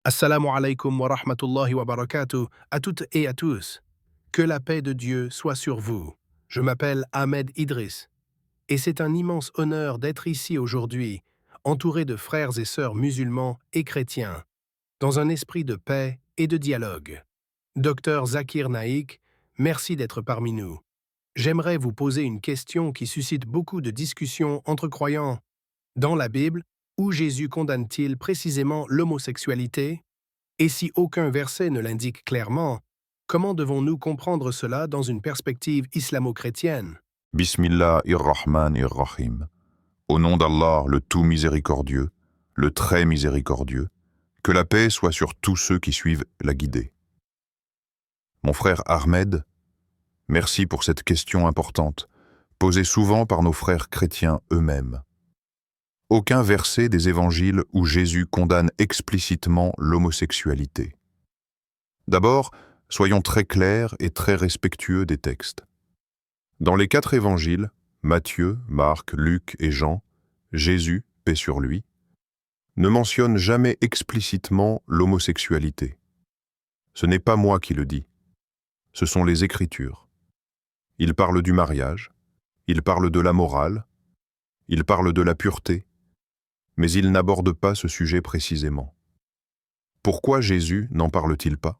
Assalamu alaikum wa rahmatullahi wa barakatuh à toutes et à tous. Que la paix de Dieu soit sur vous. Je m'appelle Ahmed Idriss et c'est un immense honneur d'être ici aujourd'hui, entouré de frères et sœurs musulmans et chrétiens, dans un esprit de paix et de dialogue. Docteur Zakir Naik, merci d'être parmi nous. J'aimerais vous poser une question qui suscite beaucoup de discussions entre croyants. Dans la Bible, où Jésus condamne-t-il précisément l'homosexualité? Et si aucun verset ne l'indique clairement, comment devons-nous comprendre cela dans une perspective islamo-chrétienne? Bismillahir-Rahmanir-Rahim. Au nom d'Allah, le tout miséricordieux, le très miséricordieux, que la paix soit sur tous ceux qui suivent la guidée. Mon frère Ahmed, merci pour cette question importante, posée souvent par nos frères chrétiens eux-mêmes. Aucun verset des évangiles où Jésus condamne explicitement l'homosexualité. D'abord, soyons très clairs et très respectueux des textes. Dans les 4 évangiles, Matthieu, Marc, Luc et Jean, Jésus, paix sur lui, ne mentionne jamais explicitement l'homosexualité. Ce n'est pas moi qui le dis, ce sont les Écritures. Il parle du mariage, il parle de la morale, il parle de la pureté, mais il n'aborde pas ce sujet précisément. Pourquoi Jésus n'en parle-t-il pas?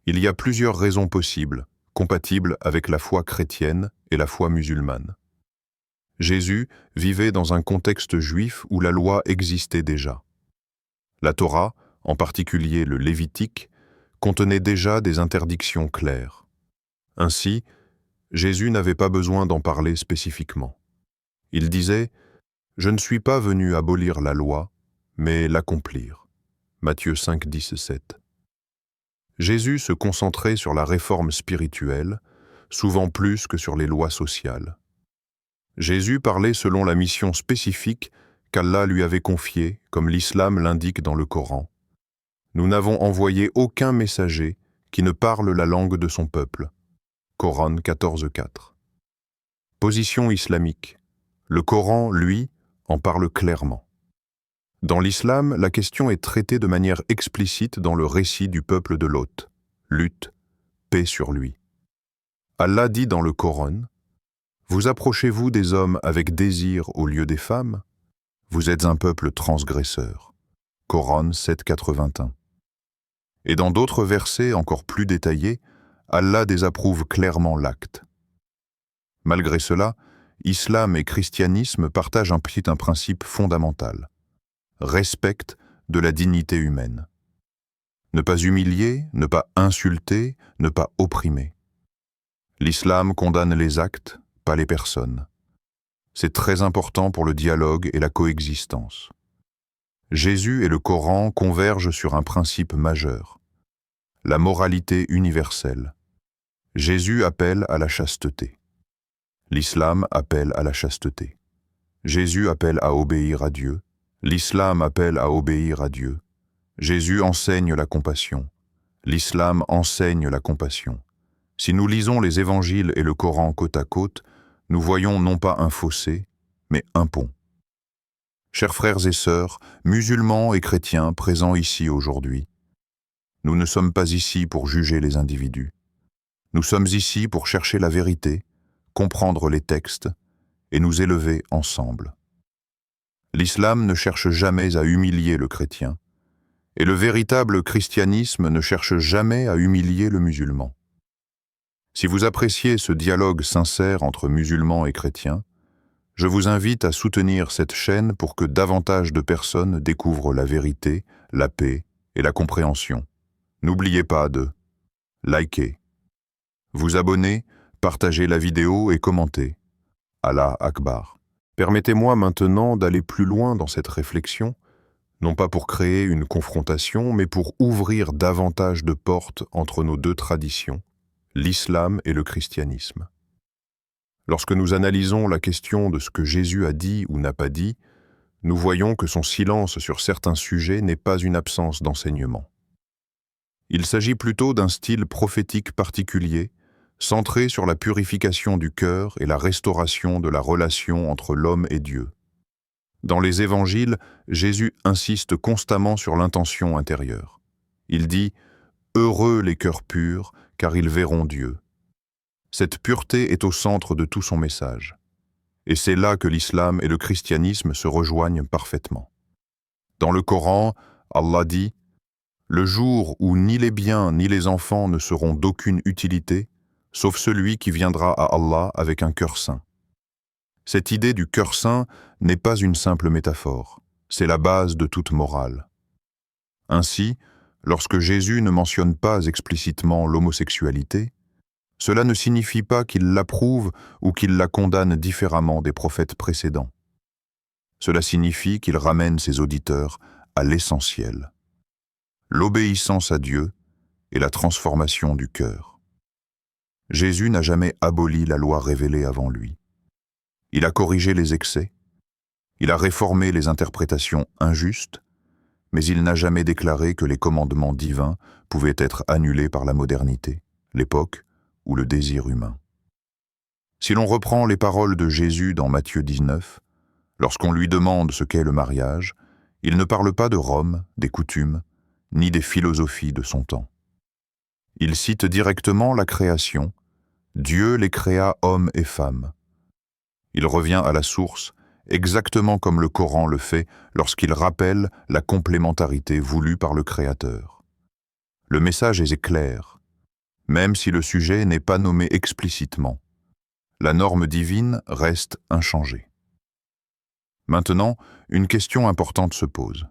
Il y a plusieurs raisons possibles, compatibles avec la foi chrétienne et la foi musulmane. Jésus vivait dans un contexte juif où la loi existait déjà. La Torah, en particulier le Lévitique, contenait déjà des interdictions claires. Ainsi, Jésus n'avait pas besoin d'en parler spécifiquement. Il disait « Je ne suis pas venu abolir la loi, mais l'accomplir » Matthieu 5, 10, 7. Jésus se concentrait sur la réforme spirituelle, souvent plus que sur les lois sociales. Jésus parlait selon la mission spécifique qu'Allah lui avait confiée, comme l'islam l'indique dans le Coran. Nous n'avons envoyé aucun messager qui ne parle la langue de son peuple. Coran 14, 4. Position islamique. Le Coran, lui, en parle clairement. Dans l'islam, la question est traitée de manière explicite dans le récit du peuple de Lot. Lutte, paix sur lui. Allah dit dans le Coran « Vous approchez-vous des hommes avec désir au lieu des femmes? Vous êtes un peuple transgresseur. » Coran 7, 81. Et dans d'autres versets encore plus détaillés, Allah désapprouve clairement l'acte. Malgré cela, islam et christianisme partagent un principe fondamental. Respecte de la dignité humaine. Ne pas humilier, ne pas insulter, ne pas opprimer. L'islam condamne les actes, pas les personnes. C'est très important pour le dialogue et la coexistence. Jésus et le Coran convergent sur un principe majeur, la moralité universelle. Jésus appelle à la chasteté. L'islam appelle à la chasteté. Jésus appelle à obéir à Dieu. L'islam appelle à obéir à Dieu. Jésus enseigne la compassion. L'islam enseigne la compassion. Si nous lisons les évangiles et le Coran côte à côte, nous voyons non pas un fossé, mais un pont. Chers frères et sœurs, musulmans et chrétiens présents ici aujourd'hui, nous ne sommes pas ici pour juger les individus. Nous sommes ici pour chercher la vérité, comprendre les textes et nous élever ensemble. L'islam ne cherche jamais à humilier le chrétien, et le véritable christianisme ne cherche jamais à humilier le musulman. Si vous appréciez ce dialogue sincère entre musulmans et chrétiens, je vous invite à soutenir cette chaîne pour que davantage de personnes découvrent la vérité, la paix et la compréhension. N'oubliez pas de liker, vous abonner, partager la vidéo et commenter. Allah Akbar. Permettez-moi maintenant d'aller plus loin dans cette réflexion, non pas pour créer une confrontation, mais pour ouvrir davantage de portes entre nos deux traditions, l'islam et le christianisme. Lorsque nous analysons la question de ce que Jésus a dit ou n'a pas dit, nous voyons que son silence sur certains sujets n'est pas une absence d'enseignement. Il s'agit plutôt d'un style prophétique particulier, centré sur la purification du cœur et la restauration de la relation entre l'homme et Dieu. Dans les évangiles, Jésus insiste constamment sur l'intention intérieure. Il dit « Heureux les cœurs purs, car ils verront Dieu ». Cette pureté est au centre de tout son message. Et c'est là que l'islam et le christianisme se rejoignent parfaitement. Dans le Coran, Allah dit « Le jour où ni les biens ni les enfants ne seront d'aucune utilité, sauf celui qui viendra à Allah avec un cœur saint. » Cette idée du cœur saint n'est pas une simple métaphore, c'est la base de toute morale. Ainsi, lorsque Jésus ne mentionne pas explicitement l'homosexualité, cela ne signifie pas qu'il l'approuve ou qu'il la condamne différemment des prophètes précédents. Cela signifie qu'il ramène ses auditeurs à l'essentiel, l'obéissance à Dieu et la transformation du cœur. Jésus n'a jamais aboli la loi révélée avant lui. Il a corrigé les excès, il a réformé les interprétations injustes, mais il n'a jamais déclaré que les commandements divins pouvaient être annulés par la modernité, l'époque ou le désir humain. Si l'on reprend les paroles de Jésus dans Matthieu 19, lorsqu'on lui demande ce qu'est le mariage, il ne parle pas de Rome, des coutumes, ni des philosophies de son temps. Il cite directement la création. Dieu les créa hommes et femmes. Il revient à la source, exactement comme le Coran le fait lorsqu'il rappelle la complémentarité voulue par le Créateur. Le message est clair, même si le sujet n'est pas nommé explicitement. La norme divine reste inchangée. Maintenant, une question importante se pose.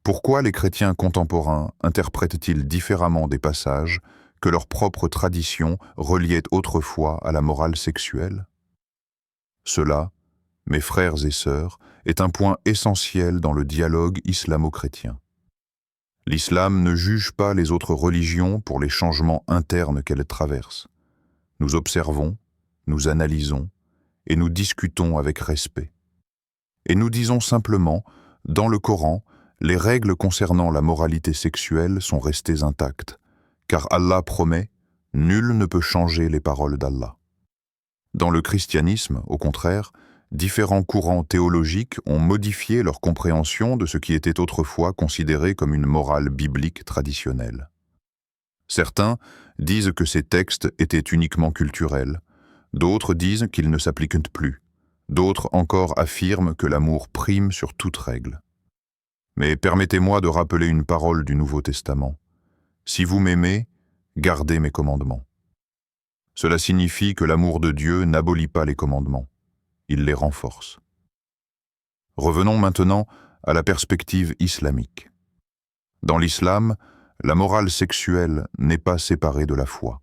Pourquoi les chrétiens contemporains interprètent-ils différemment des passages que leur propre tradition reliait autrefois à la morale sexuelle ? Cela, mes frères et sœurs, est un point essentiel dans le dialogue islamo-chrétien. L'islam ne juge pas les autres religions pour les changements internes qu'elles traversent. Nous observons, nous analysons et nous discutons avec respect. Et nous disons simplement, dans le Coran, les règles concernant la moralité sexuelle sont restées intactes, car Allah promet « Nul ne peut changer les paroles d'Allah ». Dans le christianisme, au contraire, différents courants théologiques ont modifié leur compréhension de ce qui était autrefois considéré comme une morale biblique traditionnelle. Certains disent que ces textes étaient uniquement culturels, d'autres disent qu'ils ne s'appliquent plus, d'autres encore affirment que l'amour prime sur toute règle. Mais permettez-moi de rappeler une parole du Nouveau Testament. « Si vous m'aimez, gardez mes commandements ». Cela signifie que l'amour de Dieu n'abolit pas les commandements, il les renforce. Revenons maintenant à la perspective islamique. Dans l'islam, la morale sexuelle n'est pas séparée de la foi.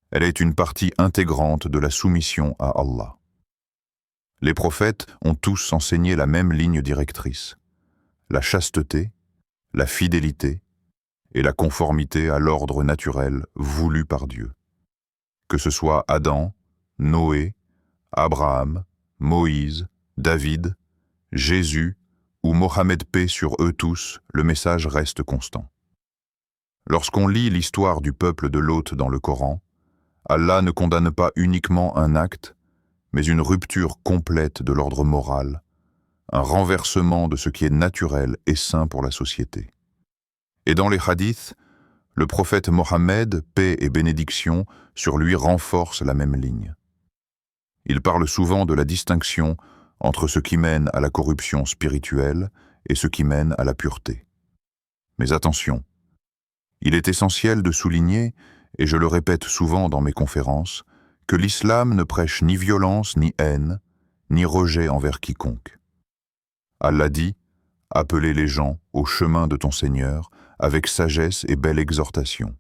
Elle est une partie intégrante de la soumission à Allah. Les prophètes ont tous enseigné la même ligne directrice, la chasteté, la fidélité et la conformité à l'ordre naturel voulu par Dieu. Que ce soit Adam, Noé, Abraham, Moïse, David, Jésus ou Mohammed paix sur eux tous, le message reste constant. Lorsqu'on lit l'histoire du peuple de Lot dans le Coran, Allah ne condamne pas uniquement un acte, mais une rupture complète de l'ordre moral, un renversement de ce qui est naturel et sain pour la société. Et dans les hadiths, le prophète Mohammed, paix et bénédiction, sur lui renforce la même ligne. Il parle souvent de la distinction entre ce qui mène à la corruption spirituelle et ce qui mène à la pureté. Mais attention, il est essentiel de souligner, et je le répète souvent dans mes conférences, que l'islam ne prêche ni violence, ni haine, ni rejet envers quiconque. Allah dit « Appelez les gens au chemin de ton Seigneur avec sagesse et belle exhortation ».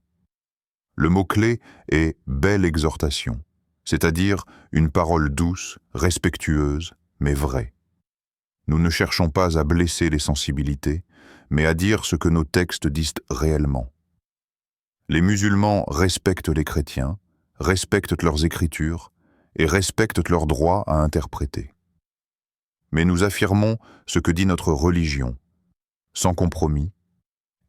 Le mot-clé est « belle exhortation », c'est-à-dire une parole douce, respectueuse, mais vraie. Nous ne cherchons pas à blesser les sensibilités, mais à dire ce que nos textes disent réellement. Les musulmans respectent les chrétiens, respectent leurs écritures et respectent leur droit à interpréter. Mais nous affirmons ce que dit notre religion, sans compromis,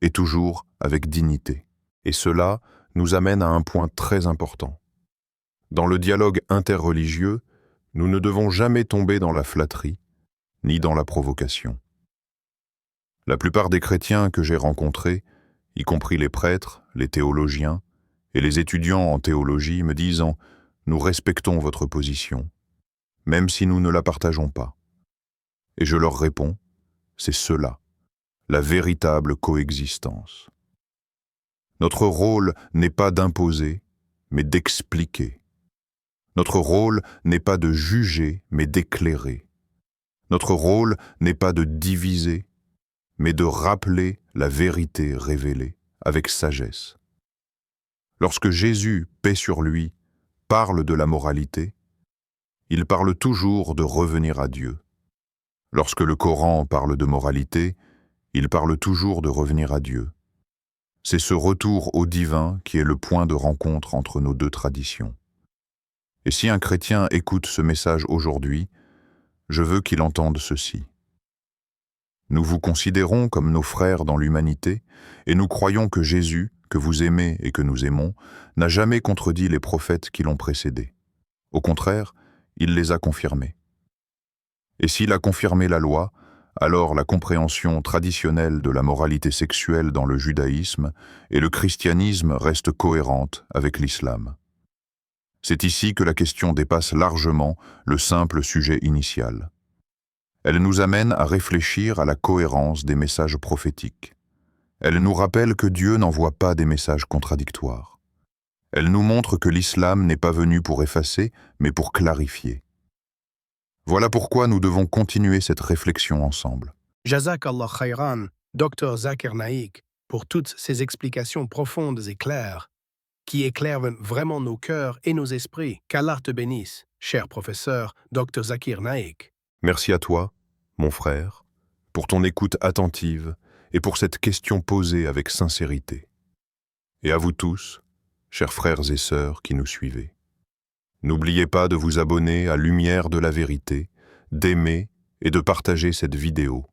et toujours avec dignité. Et cela nous amène à un point très important. Dans le dialogue interreligieux, nous ne devons jamais tomber dans la flatterie, ni dans la provocation. La plupart des chrétiens que j'ai rencontrés, y compris les prêtres, les théologiens et les étudiants en théologie, me disent « Nous respectons votre position, même si nous ne la partageons pas. » Et je leur réponds « C'est cela, la véritable coexistence. » Notre rôle n'est pas d'imposer, mais d'expliquer. Notre rôle n'est pas de juger, mais d'éclairer. Notre rôle n'est pas de diviser, mais de rappeler la vérité révélée avec sagesse. Lorsque Jésus, paix sur lui, parle de la moralité, il parle toujours de revenir à Dieu. Lorsque le Coran parle de moralité, il parle toujours de revenir à Dieu. C'est ce retour au divin qui est le point de rencontre entre nos deux traditions. Et si un chrétien écoute ce message aujourd'hui, je veux qu'il entende ceci. Nous vous considérons comme nos frères dans l'humanité, et nous croyons que Jésus, que vous aimez et que nous aimons, n'a jamais contredit les prophètes qui l'ont précédé. Au contraire, il les a confirmés. Et s'il a confirmé la loi, alors la compréhension traditionnelle de la moralité sexuelle dans le judaïsme et le christianisme reste cohérente avec l'islam. C'est ici que la question dépasse largement le simple sujet initial. Elle nous amène à réfléchir à la cohérence des messages prophétiques. Elle nous rappelle que Dieu n'envoie pas des messages contradictoires. Elle nous montre que l'islam n'est pas venu pour effacer, mais pour clarifier. Voilà pourquoi nous devons continuer cette réflexion ensemble. Jazakallah khayran, Dr Zakir Naik, pour toutes ces explications profondes et claires, qui éclairent vraiment nos cœurs et nos esprits. Qu'Allah te bénisse, cher professeur Dr Zakir Naik. Merci à toi, mon frère, pour ton écoute attentive et pour cette question posée avec sincérité. Et à vous tous, chers frères et sœurs qui nous suivez. N'oubliez pas de vous abonner à Lumière de la Vérité, d'aimer et de partager cette vidéo,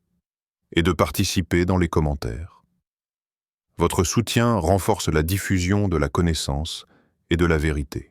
et de participer dans les commentaires. Votre soutien renforce la diffusion de la connaissance et de la vérité.